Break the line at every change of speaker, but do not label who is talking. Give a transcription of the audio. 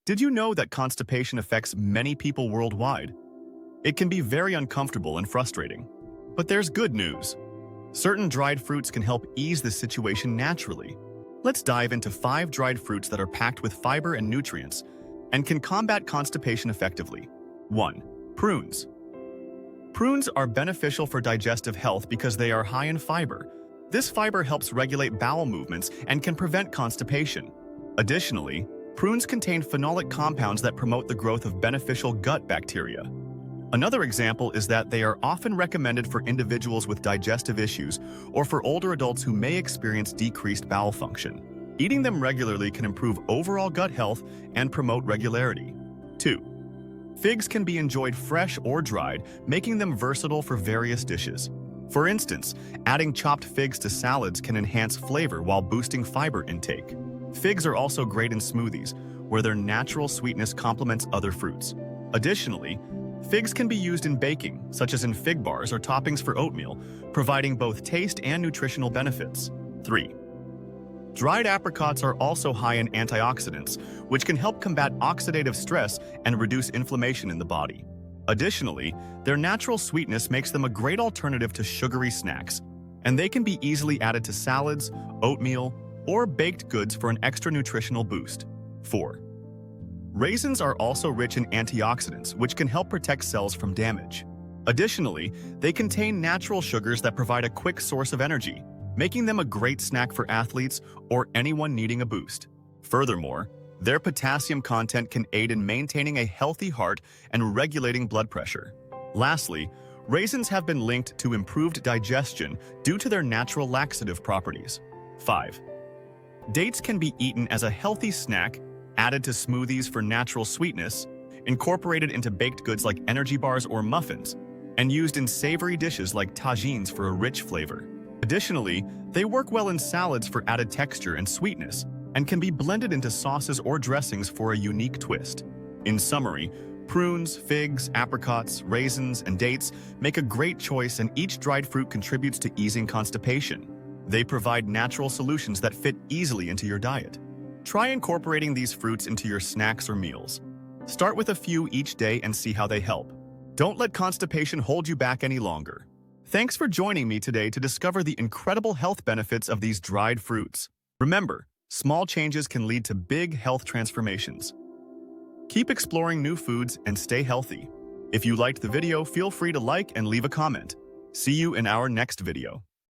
Did you know that constipation affects many people worldwide? It can be very uncomfortable and frustrating. But there's good news. Certain dried fruits can help ease the situation naturally. Let's dive into 5 dried fruits that are packed with fiber and nutrients and can combat constipation effectively. 1. Prunes. Prunes are beneficial for digestive health because they are high in fiber. This fiber helps regulate bowel movements and can prevent constipation. Additionally, prunes contain phenolic compounds that promote the growth of beneficial gut bacteria. Another example is that they are often recommended for individuals with digestive issues or for older adults who may experience decreased bowel function. Eating them regularly can improve overall gut health and promote regularity. 2. Figs can be enjoyed fresh or dried, making them versatile for various dishes. For instance, adding chopped figs to salads can enhance flavor while boosting fiber intake. Figs are also great in smoothies, where their natural sweetness complements other fruits. Additionally, figs can be used in baking, such as in fig bars or toppings for oatmeal, providing both taste and nutritional benefits. 3. Dried apricots are also high in antioxidants, which can help combat oxidative stress and reduce inflammation in the body. Additionally, their natural sweetness makes them a great alternative to sugary snacks, and they can be easily added to salads, oatmeal, or baked goods for an extra nutritional boost. 4. Raisins are also rich in antioxidants, which can help protect cells from damage. Additionally, they contain natural sugars that provide a quick source of energy, making them a great snack for athletes or anyone needing a boost. Furthermore, their potassium content can aid in maintaining a healthy heart and regulating blood pressure. Lastly, raisins have been linked to improved digestion due to their natural laxative properties. 5. Dates can be eaten as a healthy snack, added to smoothies for natural sweetness, incorporated into baked goods like energy bars or muffins, and used in savory dishes like tagines for a rich flavor. Additionally, they work well in salads for added texture and sweetness, and can be blended into sauces or dressings for a unique twist. In summary, prunes, figs, apricots, raisins, and dates make a great choice, and each dried fruit contributes to easing constipation. They provide natural solutions that fit easily into your diet. Try incorporating these fruits into your snacks or meals. Start with a few each day and see how they help. Don't let constipation hold you back any longer. Thanks for joining me today to discover the incredible health benefits of these dried fruits. Remember, small changes can lead to big health transformations. Keep exploring new foods and stay healthy. If you liked the video, feel free to like and leave a comment. See you in our next video.